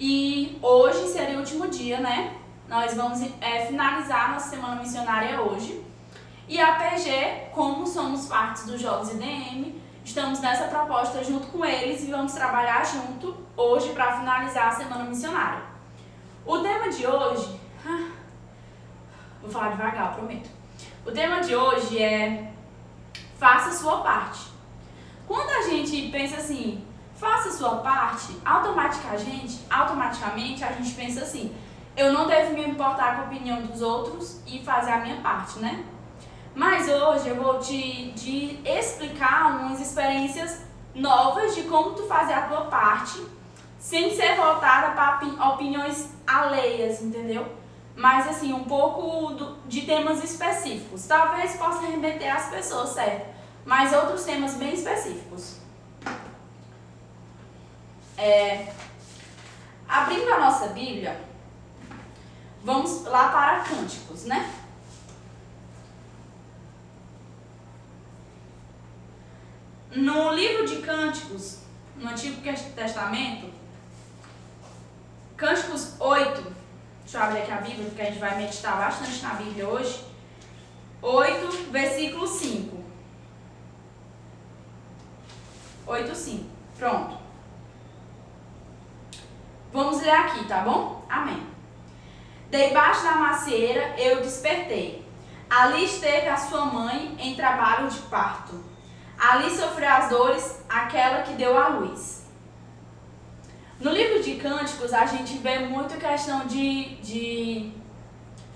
E hoje seria o último dia, né? Nós vamos finalizar nossa semana missionária hoje. E a PG, como somos partes dos Jovens IDM, estamos nessa proposta junto com eles e vamos trabalhar junto hoje para finalizar a semana missionária. O tema de hoje... Vou falar devagar, prometo. O tema de hoje é faça a sua parte. Quando a gente pensa assim, faça a sua parte, automaticamente a gente pensa assim, eu não devo me importar com a opinião dos outros e fazer a minha parte, né? Mas hoje eu vou te explicar umas experiências novas de como tu fazer a tua parte sem ser voltada para opiniões alheias, entendeu? Mas assim, um pouco de temas específicos. Talvez possa remeter às pessoas, certo? Mas outros temas bem específicos. Abrindo a nossa Bíblia, vamos lá para Cânticos, né? No livro de Cânticos, no Antigo Testamento, Cânticos 8, deixa eu abrir aqui a Bíblia, porque a gente vai meditar bastante na Bíblia hoje. 8, versículo 5. 8:5. Pronto. Vamos ler aqui, tá bom? Amém. Debaixo da macieira eu despertei. Ali esteve a sua mãe em trabalho de parto. Ali sofreu as dores aquela que deu à luz. No livro de Cânticos, a gente vê muito questão de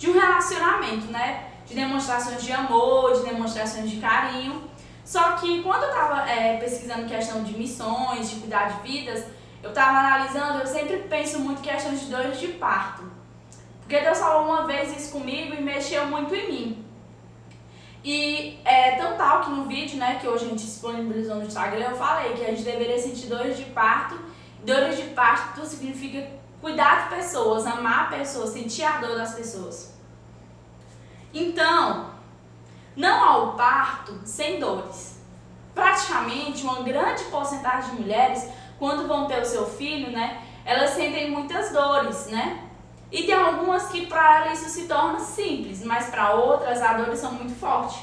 um relacionamento, né? De demonstrações de amor, de demonstrações de carinho. Só que quando eu estava pesquisando questão de missões, de cuidar de vidas, eu estava analisando, eu sempre penso muito em questões de dores de parto. Porque Deus falou uma vez isso comigo e mexeu muito em mim. E é tão tal que no vídeo, né, que hoje a gente disponibilizou no Instagram, eu falei que a gente deveria sentir dores de parto. Dores de parto significa cuidar de pessoas, amar pessoas, sentir a dor das pessoas. Então, não há o parto sem dores. Praticamente, uma grande porcentagem de mulheres, quando vão ter o seu filho, né, elas sentem muitas dores, né? E tem algumas que para elas isso se torna simples, mas para outras as dores são muito fortes.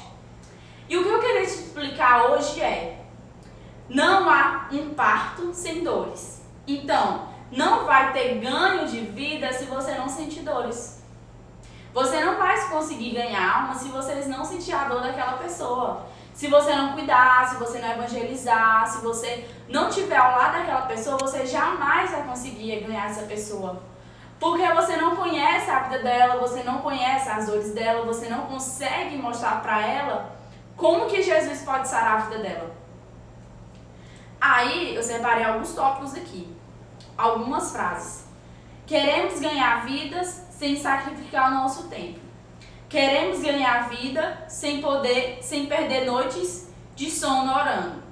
E o que eu queria te explicar hoje é, não há um parto sem dores. Então, não vai ter ganho de vida se você não sentir dores. Você não vai conseguir ganhar alma se você não sentir a dor daquela pessoa. Se você não cuidar, se você não evangelizar, se você não estiver ao lado daquela pessoa, você jamais vai conseguir ganhar essa pessoa. Porque você não conhece a vida dela, você não conhece as dores dela, você não consegue mostrar para ela como que Jesus pode sarar a vida dela. Aí eu separei alguns tópicos aqui, algumas frases. Queremos ganhar vidas sem sacrificar o nosso tempo. Queremos ganhar vida sem perder noites de sono orando.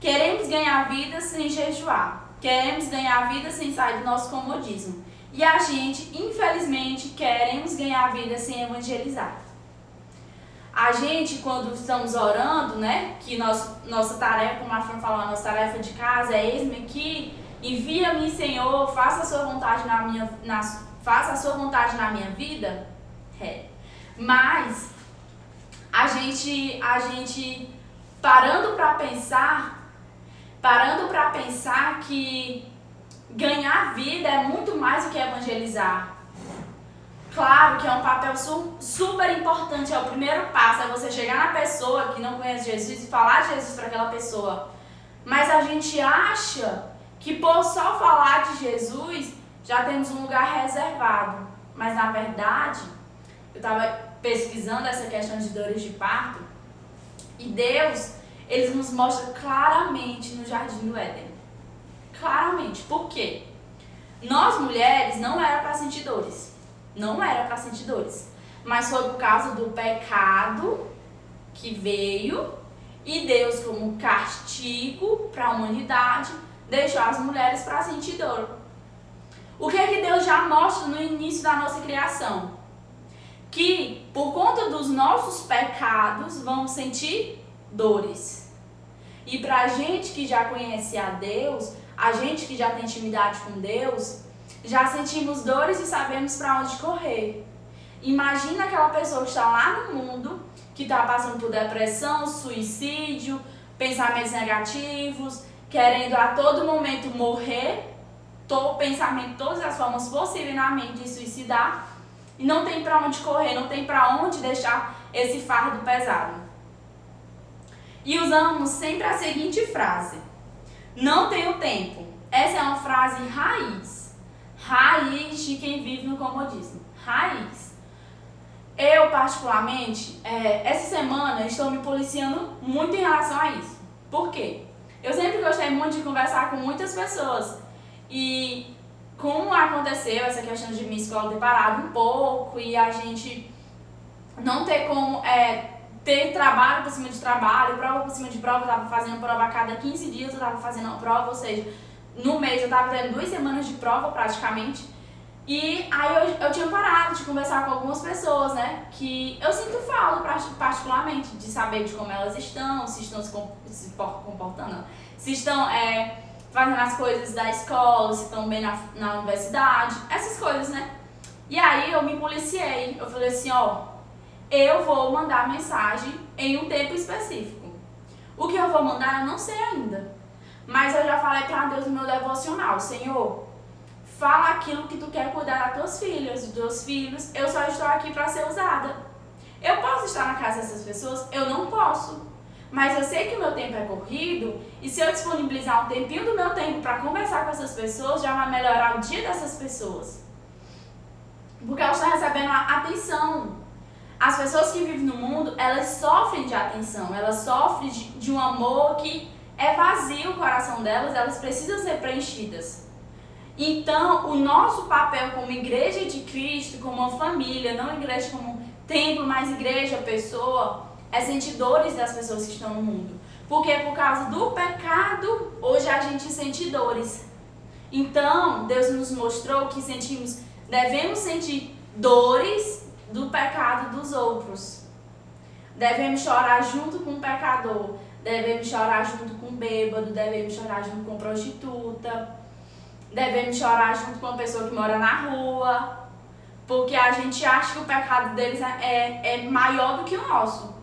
Queremos ganhar vida sem jejuar. Queremos ganhar vida sem sair do nosso comodismo. E a gente, infelizmente, queremos ganhar vida sem evangelizar. A gente, quando estamos orando, né, que nossa tarefa, como a Fran falou, a nossa tarefa de casa é eis-me aqui, envia-me, Senhor, faça a sua vontade na minha vida. Mas a gente parando para pensar que ganhar vida é muito mais do que evangelizar. Claro que é um papel super importante, é o primeiro passo, é você chegar na pessoa que não conhece Jesus e falar de Jesus para aquela pessoa. Mas a gente acha que por só falar de Jesus já temos um lugar reservado. Mas na verdade, eu estava pesquisando essa questão de dores de parto e Deus, ele nos mostra claramente no Jardim do Éden. Claramente. Por quê? Nós mulheres não era para sentir dores. Não era para sentir dores. Mas foi por causa do pecado que veio e Deus, como castigo para a humanidade, deixou as mulheres para sentir dor. O que é que Deus já mostra no início da nossa criação? Que por conta dos nossos pecados vamos sentir dores. E para a gente que já conhece a Deus, a gente que já tem intimidade com Deus, Já sentimos dores e sabemos para onde correr. Imagina aquela pessoa que está lá no mundo, que está passando por depressão, suicídio, pensamentos negativos, querendo a todo momento morrer, pensamento, todas as formas possíveis na mente de suicidar, e não tem para onde correr, não tem para onde deixar esse fardo pesado. E usamos sempre a seguinte frase: não tenho tempo. Essa é uma frase raiz de quem vive no comodismo, raiz. Eu, particularmente, essa semana estou me policiando muito em relação a isso. Por quê? Eu sempre gostei muito de conversar com muitas pessoas. E como aconteceu essa questão de minha escola ter parado um pouco e a gente não ter como ter trabalho por cima de trabalho, prova por cima de prova, eu estava fazendo prova a cada 15 dias, eu estava fazendo uma prova, ou seja, no mês eu estava tendo 2 semanas de prova praticamente. E aí eu tinha parado de conversar com algumas pessoas, né, que eu sinto falta particularmente de saber de como elas estão, se estão se comportando, se estão fazendo as coisas da escola, se estão bem na universidade, essas coisas, né. E aí eu me policiei, eu falei assim, eu vou mandar mensagem em um tempo específico. O que eu vou mandar eu não sei ainda, mas eu já falei para Deus no meu devocional: Senhor, fala aquilo que tu quer cuidar das tuas filhas, dos teus filhos, eu só estou aqui para ser usada. Eu posso estar na casa dessas pessoas? Eu não posso. Mas eu sei que o meu tempo é corrido e se eu disponibilizar um tempinho do meu tempo para conversar com essas pessoas, já vai melhorar o dia dessas pessoas. Porque elas estão recebendo atenção. As pessoas que vivem no mundo, elas sofrem de atenção, elas sofrem de um amor que é vazio o coração delas, elas precisam ser preenchidas. Então, o nosso papel como igreja de Cristo, como uma família, não igreja como templo, mas igreja, pessoa, é sentir dores das pessoas que estão no mundo. Porque por causa do pecado, hoje a gente sente dores. Então, Deus nos mostrou que devemos sentir dores do pecado dos outros. Devemos chorar junto com o pecador, devemos chorar junto com o bêbado, devemos chorar junto com a prostituta, devemos chorar junto com a pessoa que mora na rua, porque a gente acha que o pecado deles é maior do que o nosso.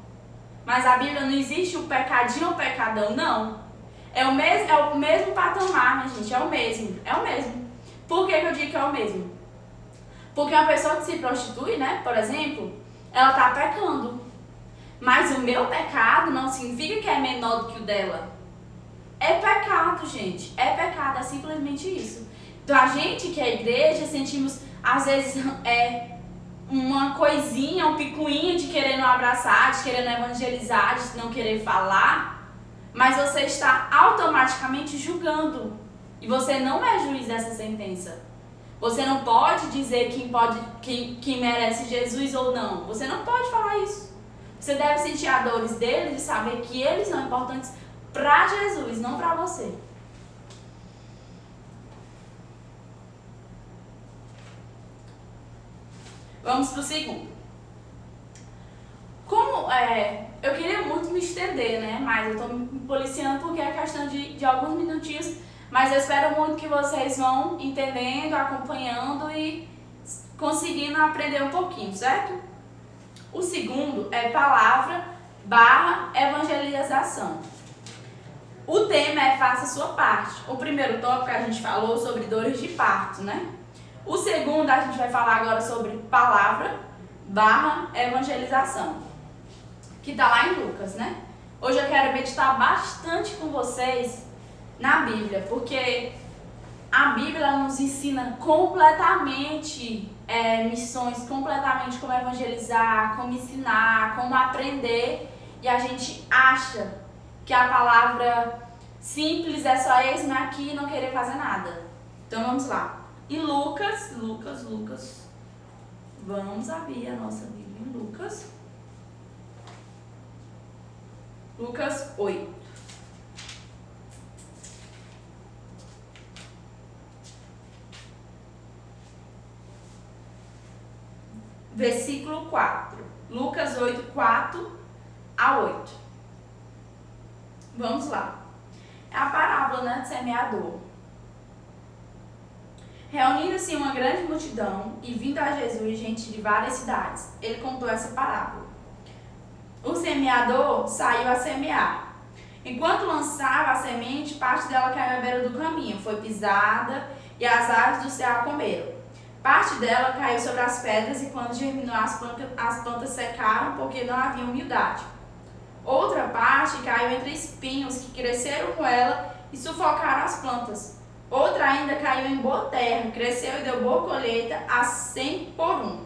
Mas a Bíblia não existe o pecadinho ou o pecadão, não. É o mesmo patamar, minha gente, é o mesmo. Por que eu digo que é o mesmo? Porque uma pessoa que se prostitui, né, por exemplo, ela está pecando. Mas o meu pecado não significa que é menor do que o dela. É pecado, gente. É pecado, é simplesmente isso. Então a gente que é igreja, sentimos, às vezes, uma coisinha, um picuinha de querer não abraçar, de querer não evangelizar, de não querer falar, mas você está automaticamente julgando. E você não é juiz dessa sentença. Você não pode dizer quem merece Jesus ou não. Você não pode falar isso. Você deve sentir a dores deles e saber que eles são importantes para Jesus, não para você. Vamos para o segundo. Eu queria muito me estender, né? Mas eu estou me policiando porque é questão de alguns minutinhos. Mas eu espero muito que vocês vão entendendo, acompanhando e conseguindo aprender um pouquinho, certo? O segundo é palavra/evangelização. O tema é faça a sua parte. O primeiro tópico a gente falou sobre dores de parto, né? O segundo a gente vai falar agora sobre palavra/evangelização, que está lá em Lucas, né? Hoje eu quero meditar bastante com vocês na Bíblia, porque a Bíblia nos ensina completamente missões, completamente como evangelizar, como ensinar, como aprender, e a gente acha que a palavra simples é só eis-me aqui e não querer fazer nada. Então vamos lá. Em Lucas, vamos abrir a nossa Bíblia em Lucas 8. Versículo 4. Lucas 8, 4 a 8. Vamos lá. É a parábola, né, do semeador. Reunindo-se uma grande multidão e vindo a Jesus gente de várias cidades, ele contou essa parábola. O semeador saiu a semear. Enquanto lançava a semente, parte dela caiu à beira do caminho, foi pisada e as aves do céu a comeram. Parte dela caiu sobre as pedras e quando germinou as plantas secaram porque não havia umidade. Outra parte caiu entre espinhos que cresceram com ela e sufocaram as plantas. Outra ainda caiu em boa terra, cresceu e deu boa colheita a 100 por 1.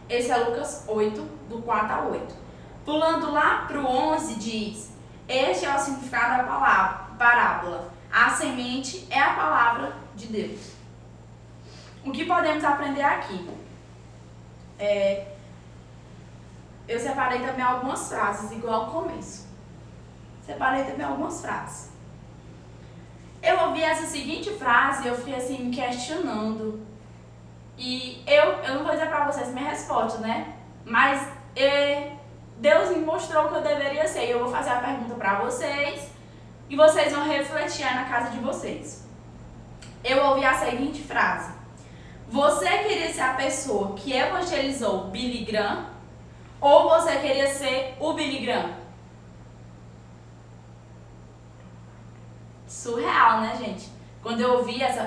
Esse é Lucas 8, do 4 ao 8. Pulando lá para o 11, diz: este é o significado da parábola. A semente é a palavra de Deus. O que podemos aprender aqui? Eu separei também algumas frases, igual ao começo. Separei também algumas frases. Eu ouvi essa seguinte frase e eu fiquei assim, me questionando. E eu não vou dizer pra vocês minha resposta, né? Mas Deus me mostrou o que eu deveria ser. Eu vou fazer a pergunta pra vocês e vocês vão refletir aí na casa de vocês. Eu ouvi a seguinte frase: você queria ser a pessoa que evangelizou Billy Graham ou você queria ser o Billy Graham? Surreal, né, gente? Quando eu ouvi essa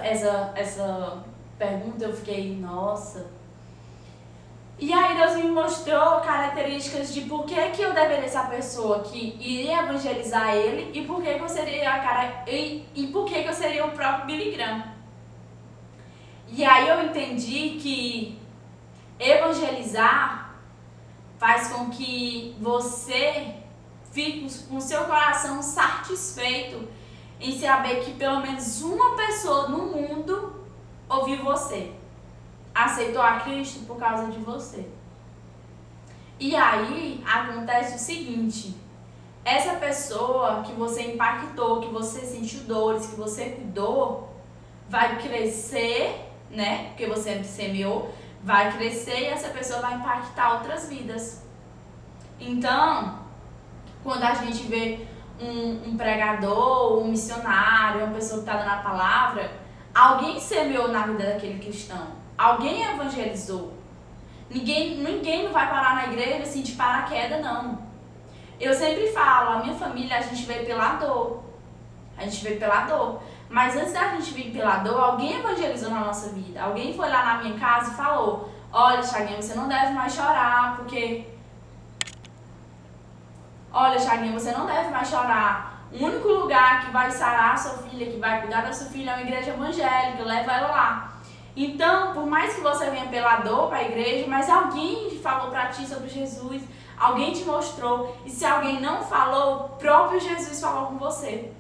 pergunta, eu fiquei, nossa. E aí Deus me mostrou características de por que eu deveria ser a pessoa que iria evangelizar ele e por que eu seria por que eu seria o próprio Billy Graham. E aí eu entendi que evangelizar faz com que você fique com o seu coração satisfeito em saber que pelo menos uma pessoa no mundo ouviu você, aceitou a Cristo por causa de você. E aí acontece o seguinte: essa pessoa que você impactou, que você sentiu dores, que você cuidou, vai crescer, né? Porque você semeou, vai crescer e essa pessoa vai impactar outras vidas. Então, quando a gente vê um pregador, um missionário, uma pessoa que está dando a palavra, alguém semeou na vida daquele cristão, alguém evangelizou. Ninguém não vai parar na igreja assim de paraquedas, não. Eu sempre falo, a minha família, a gente veio pela dor. A gente veio pela dor. Mas antes da gente vir pela dor, alguém evangelizou na nossa vida. Alguém foi lá na minha casa e falou: olha, Chaguinha, você não deve mais chorar, porque... Olha, Chaguinha, você não deve mais chorar. O único lugar que vai sarar a sua filha, que vai cuidar da sua filha é uma igreja evangélica, leva ela lá. Então, por mais que você venha pela dor para a igreja, mas alguém falou para ti sobre Jesus, alguém te mostrou, e se alguém não falou, o próprio Jesus falou com você.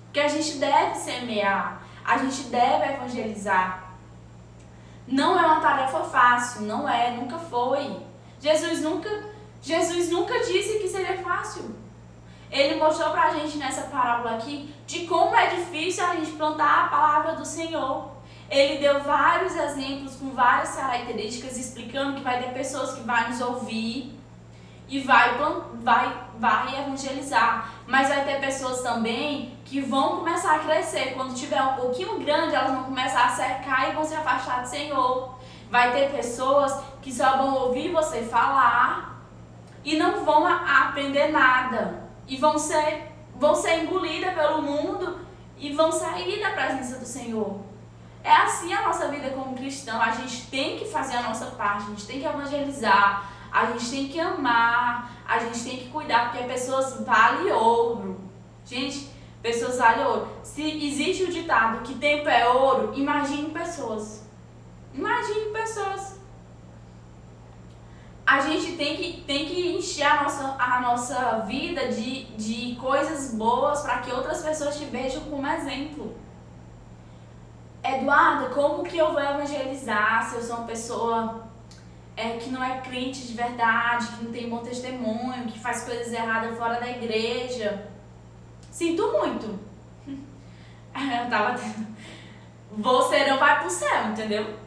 Porque a gente deve semear, a gente deve evangelizar. Não é uma tarefa fácil, não é, nunca foi. Jesus nunca disse que seria fácil. Ele mostrou pra gente nessa parábola aqui de como é difícil a gente plantar a palavra do Senhor. Ele deu vários exemplos com várias características, explicando que vai ter pessoas que vão nos ouvir e vai evangelizar. Mas vai ter pessoas também que vão começar a crescer. Quando tiver um pouquinho grande, elas vão começar a secar e vão se afastar do Senhor. Vai ter pessoas que só vão ouvir você falar e não vão aprender nada. E vão ser engolidas pelo mundo e vão sair da presença do Senhor. É assim a nossa vida como cristão. A gente tem que fazer a nossa parte, a gente tem que evangelizar, a gente tem que amar, a gente tem que cuidar, porque pessoas valem ouro. Gente, pessoas valem ouro. Se existe o ditado que tempo é ouro, imagine pessoas. Imagine pessoas. A gente tem que encher a nossa vida de coisas boas para que outras pessoas te vejam como exemplo. Eduarda, como que eu vou evangelizar se eu sou uma pessoa que não é crente de verdade, que não tem bom testemunho, que faz coisas erradas fora da igreja? Sinto muito. Você não vai pro céu, entendeu?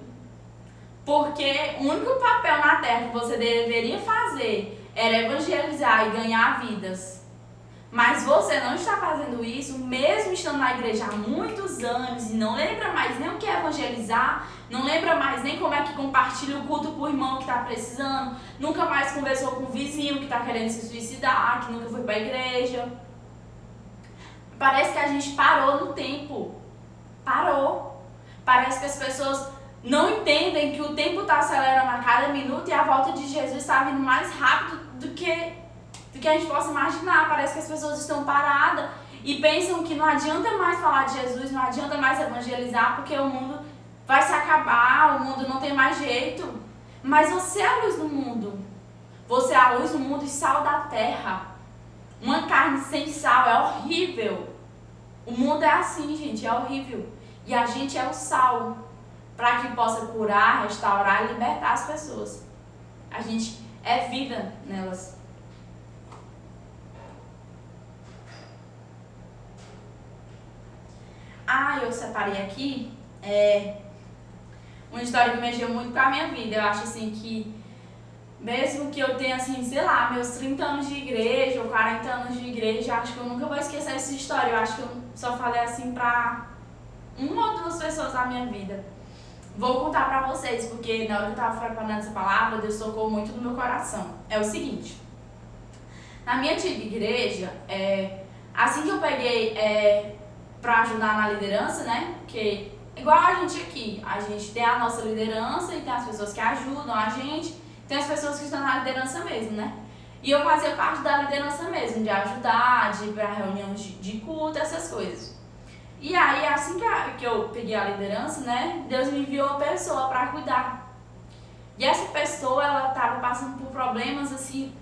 Porque o único papel na terra que você deveria fazer era evangelizar e ganhar vidas. mas você não está fazendo isso, mesmo estando na igreja há muitos anos e não lembra mais nem o que é evangelizar, não lembra mais nem como é que compartilha o culto pro irmão que está precisando, nunca mais conversou com o vizinho que está querendo se suicidar, que nunca foi para a igreja. Parece que a gente parou no tempo. Parou. Parece que as pessoas não entendem que o tempo está acelerando a cada minuto e a volta de Jesus está vindo mais rápido do que a gente possa imaginar. Parece que as pessoas estão paradas e pensam que não adianta mais falar de Jesus, não adianta mais evangelizar, porque o mundo vai se acabar, o mundo não tem mais jeito. Mas você é a luz do mundo. Você é a luz do mundo e sal da terra. Uma carne sem sal é horrível. O mundo é assim, gente, é horrível. E a gente é o sal, para que possa curar, restaurar e libertar as pessoas. A gente é vida nelas. Eu separei aqui uma história que mexeu muito com a minha vida. Eu acho assim que, mesmo que eu tenha, assim, sei lá, meus 30 anos de igreja ou 40 anos de igreja, acho que eu nunca vou esquecer essa história. Eu acho que eu só falei assim pra uma ou duas pessoas na minha vida. Vou contar pra vocês, porque na hora que eu tava preparando essa palavra, Deus tocou muito no meu coração. É o seguinte: na minha antiga igreja, assim que eu peguei pra ajudar na liderança, né? Porque, igual a gente aqui, a gente tem a nossa liderança e tem as pessoas que ajudam a gente, tem as pessoas que estão na liderança mesmo, né? E eu fazia parte da liderança mesmo, de ajudar, de ir pra reuniões de culto, essas coisas. E aí, assim que eu peguei a liderança, né, Deus me enviou uma pessoa para cuidar. E essa pessoa, ela estava passando por problemas, assim,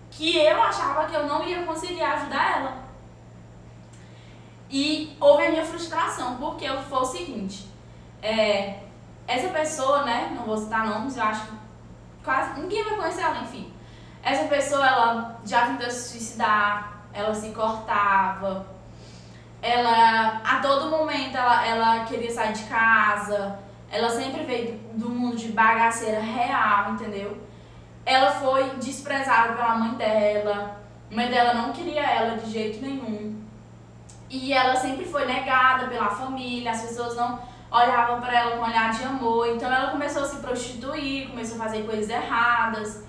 que eu achava que eu não ia conseguir ajudar ela. E houve a minha frustração, porque foi o seguinte: essa pessoa, né, não vou citar nomes, eu acho que quase ninguém vai conhecer ela, enfim. Essa pessoa, ela já tentou se suicidar, ela se cortava, ela, a todo momento, ela queria sair de casa, ela sempre veio do mundo de bagaceira real, entendeu? Ela foi desprezada pela mãe dela, a mãe dela não queria ela de jeito nenhum. E ela sempre foi negada pela família, as pessoas não olhavam para ela com um olhar de amor, então ela começou a se prostituir, começou a fazer coisas erradas.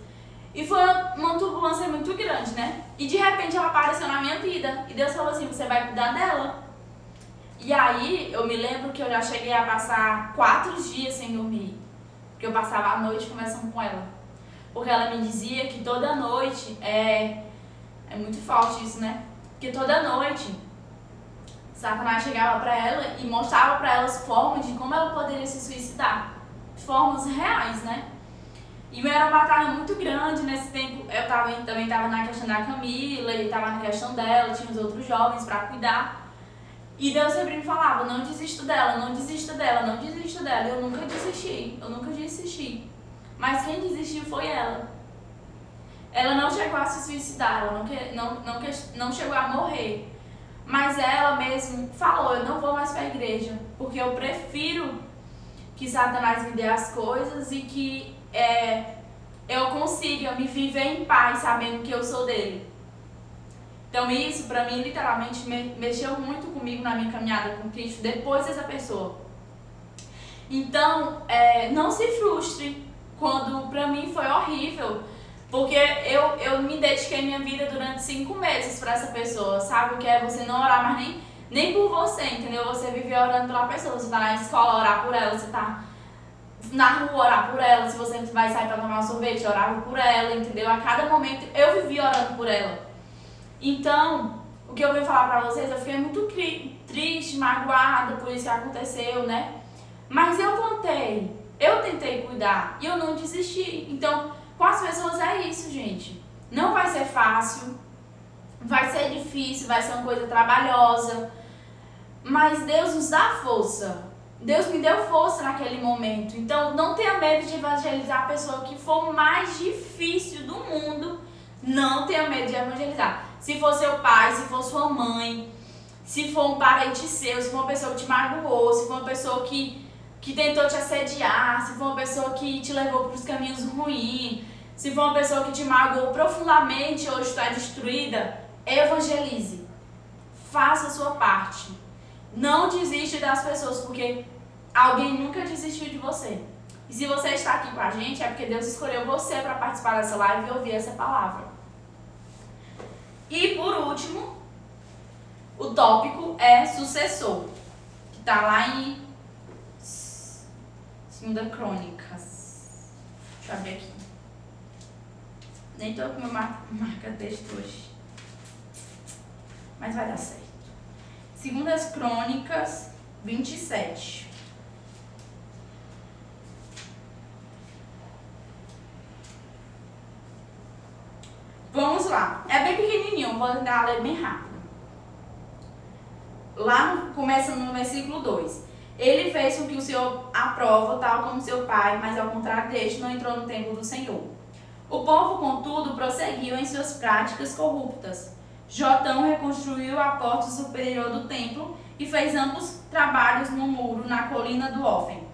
E foi uma turbulência muito grande, né? E de repente ela apareceu na minha vida. E Deus falou assim: você vai cuidar dela. E aí eu me lembro que eu já cheguei a passar 4 dias sem dormir. Porque eu passava a noite conversando com ela. Porque ela me dizia que toda noite, é muito forte isso, né? Porque toda noite Satanás chegava pra ela e mostrava pra ela as formas de como ela poderia se suicidar. Formas reais, né? E era uma batalha muito grande nesse tempo. Eu também estava na questão da Camila, ele estava na questão dela, tinha os outros jovens para cuidar. E Deus sempre me falava: não desista dela, não desista dela, não desista dela. Eu nunca desisti. Mas quem desistiu foi ela. Ela não chegou a se suicidar, ela não chegou a morrer. Mas ela mesmo falou: eu não vou mais para a igreja, porque eu prefiro que Satanás me dê as coisas e que eu consiga me viver em paz sabendo que eu sou dele. Então isso pra mim literalmente mexeu muito comigo na minha caminhada com Cristo depois dessa pessoa. Então não se frustre quando pra mim foi horrível, porque eu me dediquei minha vida durante 5 meses pra essa pessoa. Sabe o que é você não orar mais nem por você, entendeu? Você vive orando pela pessoa, você tá na escola, orar por ela, você tá na rua, orar por ela, se você vai sair pra tomar um sorvete, orava por ela, entendeu? A cada momento eu vivi orando por ela. Então, o que eu venho falar pra vocês, eu fiquei muito triste, magoada por isso que aconteceu, né? Mas eu tentei cuidar e eu não desisti. Então, com as pessoas é isso, gente. Não vai ser fácil, vai ser difícil, vai ser uma coisa trabalhosa, mas Deus nos dá força. Deus me deu força naquele momento. Então, não tenha medo de evangelizar a pessoa que for o mais difícil do mundo. Não tenha medo de evangelizar. Se for seu pai, se for sua mãe, se for um parente seu, se for uma pessoa que te magoou, se for uma pessoa que tentou te assediar, se for uma pessoa que te levou para os caminhos ruins, se for uma pessoa que te magoou profundamente, hoje tu é destruída, Evangelize. Faça a sua parte. Não desiste das pessoas, porque alguém nunca desistiu de você. E se você está aqui com a gente, é porque Deus escolheu você para participar dessa live e ouvir essa palavra. E por último, o tópico é sucessor, que está lá em 2 Crônicas. Deixa eu abrir aqui. Nem estou com meu marca-texto hoje. Mas vai dar certo. 2 Crônicas 27. Vamos lá. É bem pequenininho, vou tentar ler bem rápido. Lá começa no versículo 2. Ele fez com que o Senhor aprova, tal como seu pai, mas ao contrário deste, não entrou no templo do Senhor. O povo, contudo, prosseguiu em suas práticas corruptas. Jotão reconstruiu a porta superior do templo e fez amplos trabalhos no muro na colina do Ófen.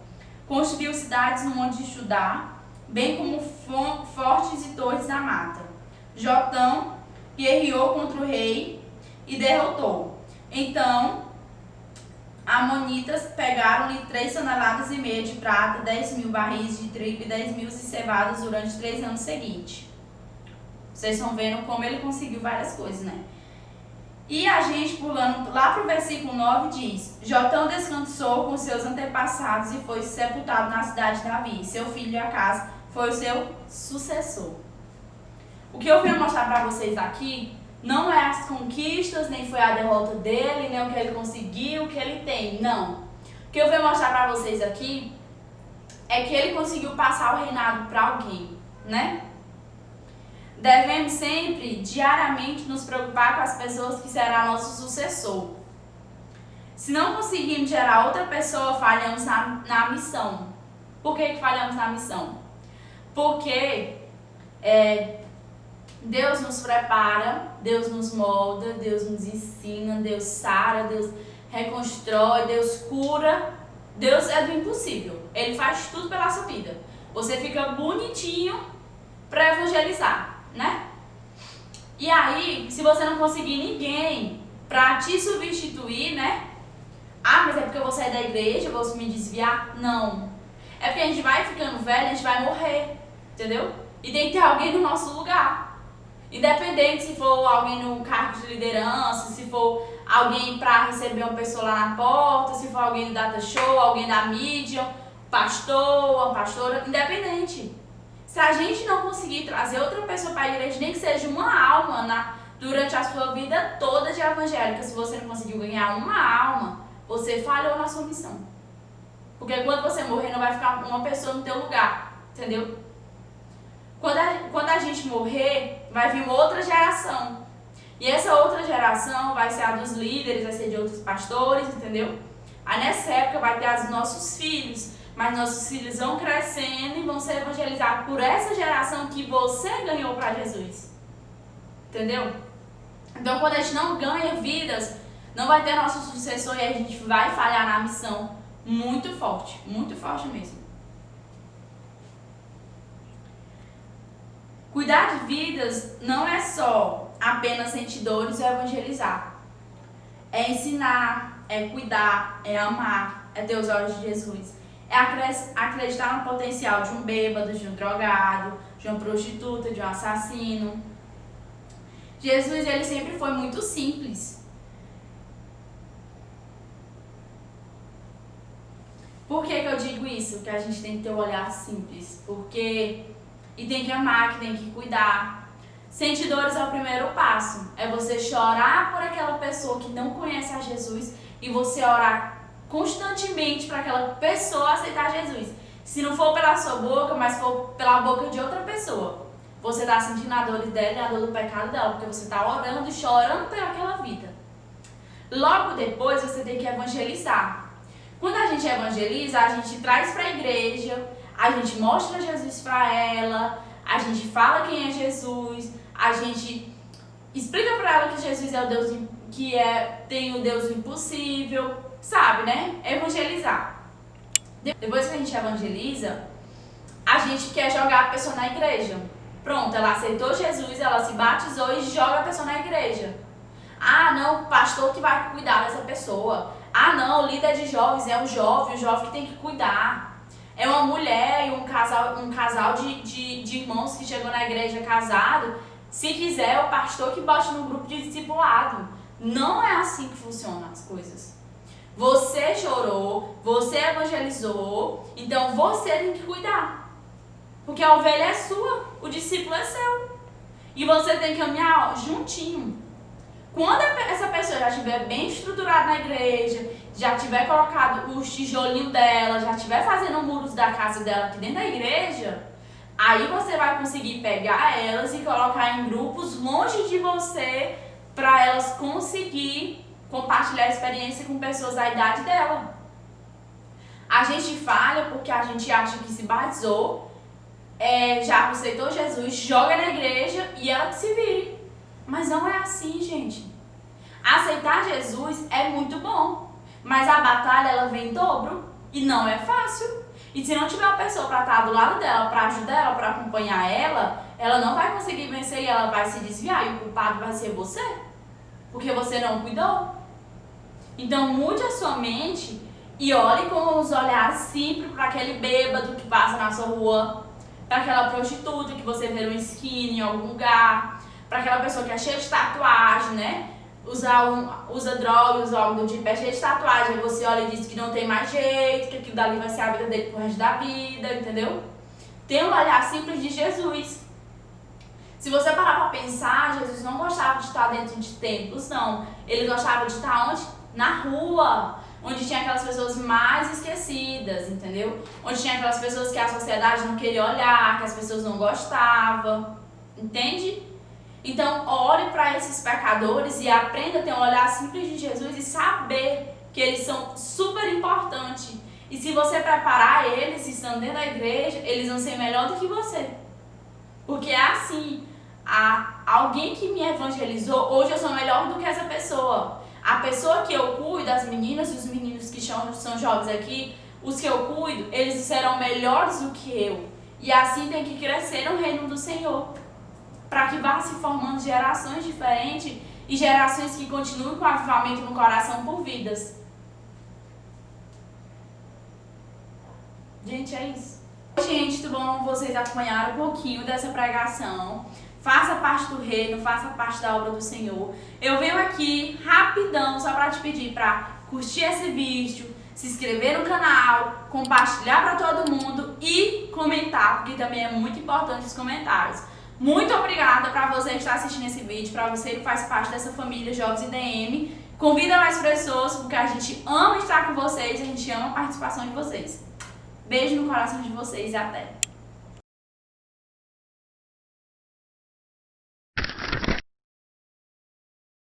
Construiu cidades no monte de Judá, bem como fortes e torres na mata. Jotão guerreou contra o rei e derrotou. Então, amonitas pegaram-lhe 3,5 toneladas de prata, 10.000 barris de trigo e 10.000 cevadas durante 3 anos seguintes. Vocês estão vendo como ele conseguiu várias coisas, né? E a gente, pulando lá para o versículo 9, diz: Jotão descansou com seus antepassados e foi sepultado na cidade de Davi. Seu filho Acás foi o seu sucessor. O que eu venho mostrar para vocês aqui não é as conquistas, nem foi a derrota dele, nem o que ele conseguiu, o que ele tem. Não. O que eu venho mostrar para vocês aqui é que ele conseguiu passar o reinado para alguém, né? Devemos sempre, diariamente, nos preocupar com as pessoas que será nosso sucessor. Se não conseguirmos gerar outra pessoa, falhamos na missão. Por que falhamos na missão? Porque Deus nos prepara, Deus nos molda, Deus nos ensina, Deus sara, Deus reconstrói, Deus cura. Deus é do impossível. Ele faz tudo pela sua vida. Você fica bonitinho para evangelizar, né? E aí, se você não conseguir ninguém para te substituir, né? Ah, mas é porque eu vou sair da igreja, eu vou me desviar? Não. É porque a gente vai ficando velho, a gente vai morrer, entendeu? E tem que ter alguém no nosso lugar. Independente se for alguém no cargo de liderança, se for alguém para receber uma pessoa lá na porta, se for alguém do data show, alguém da mídia, pastor, uma pastora, independente. Se a gente não conseguir trazer outra pessoa para a igreja, nem que seja uma alma durante a sua vida toda de evangélica, se você não conseguiu ganhar uma alma, você falhou na sua missão. Porque quando você morrer, não vai ficar uma pessoa no teu lugar, entendeu? Quando a gente morrer, vai vir uma outra geração. E essa outra geração vai ser a dos líderes, vai ser de outros pastores, entendeu? Aí nessa época vai ter os nossos filhos. Mas nossos filhos vão crescendo e vão ser evangelizados por essa geração que você ganhou para Jesus. Entendeu? Então, quando a gente não ganha vidas, não vai ter nosso sucessor e a gente vai falhar na missão muito forte mesmo. Cuidar de vidas não é só apenas sentir dores ou evangelizar. É ensinar, é cuidar, é amar, é ter os olhos de Jesus. É acreditar no potencial de um bêbado, de um drogado, de uma prostituta, de um assassino. Jesus, ele sempre foi muito simples. Por que eu digo isso? Que a gente tem que ter um olhar simples. E tem que amar, que tem que cuidar. Sentir dores é o primeiro passo. É você chorar por aquela pessoa que não conhece a Jesus e você orar constantemente para aquela pessoa aceitar Jesus. Se não for pela sua boca, mas for pela boca de outra pessoa, você está sentindo a dor dela e a dor do pecado dela, porque você está orando e chorando por aquela vida. Logo depois, você tem que evangelizar. Quando a gente evangeliza, a gente traz para a igreja, a gente mostra Jesus para ela, a gente fala quem é Jesus, a gente explica para ela que Jesus é o Deus tem o Deus impossível. Sabe, né? Evangelizar. Depois que a gente evangeliza, a gente quer jogar a pessoa na igreja. Pronto, ela aceitou Jesus, ela se batizou e joga a pessoa na igreja. Ah, não, o pastor que vai cuidar dessa pessoa. Ah, não, o líder de jovens é o jovem que tem que cuidar. É uma mulher e um casal de irmãos que chegou na igreja casado. Se quiser, é o pastor que bote no grupo de discipulado. Não é assim que funcionam as coisas. Você chorou, você evangelizou, então você tem que cuidar. Porque a ovelha é sua, o discípulo é seu. E você tem que caminhar juntinho. Quando essa pessoa já estiver bem estruturada na igreja, já tiver colocado os tijolinhos dela, já estiver fazendo muros da casa dela aqui dentro da igreja, aí você vai conseguir pegar elas e colocar em grupos longe de você para elas conseguir compartilhar a experiência com pessoas da idade dela. A gente falha porque a gente acha que se batizou, já aceitou Jesus, joga na igreja e ela que se vire. Mas não é assim, gente. Aceitar Jesus é muito bom, mas a batalha ela vem em dobro e não é fácil. E se não tiver uma pessoa para estar do lado dela, para ajudar ela, para acompanhar ela não vai conseguir vencer e ela vai se desviar e o culpado vai ser você, porque você não cuidou. Então mude a sua mente e olhe com os olhares sempre para aquele bêbado que passa na sua rua, para aquela prostituta que você vê no esquina em algum lugar, para aquela pessoa que é cheia de tatuagem, né? Usa droga, usa algo do tipo, é cheia de tatuagem, aí você olha e diz que não tem mais jeito, que aquilo dali vai ser a vida dele pro resto da vida, entendeu? Tem um olhar simples de Jesus. Se você parar para pensar, Jesus não gostava de estar dentro de templos, não. Ele gostava de estar onde? Na rua, onde tinha aquelas pessoas mais esquecidas, entendeu? Onde tinha aquelas pessoas que a sociedade não queria olhar, que as pessoas não gostavam, entende? Então, olhe para esses pecadores e aprenda a ter um olhar simples de Jesus e saber que eles são super importantes. E se você preparar eles, estando dentro da igreja, eles vão ser melhor do que você. Porque é assim, alguém que me evangelizou, hoje eu sou melhor do que essa pessoa. A pessoa que eu cuido, as meninas e os meninos que são jovens aqui, os que eu cuido, eles serão melhores do que eu. E assim tem que crescer no reino do Senhor, para que vá se formando gerações diferentes e gerações que continuem com avivamento no coração por vidas. Gente, é isso. Gente, tudo bom? Vocês acompanharam um pouquinho dessa pregação. Faça parte do reino, faça parte da obra do Senhor. Eu venho aqui rapidão só para te pedir para curtir esse vídeo, se inscrever no canal, compartilhar para todo mundo e comentar, porque também é muito importante os comentários. Muito obrigada para você que está assistindo esse vídeo, para você que faz parte dessa família Jovens IDM. Convida mais pessoas, porque a gente ama estar com vocês, a gente ama a participação de vocês. Beijo no coração de vocês e até!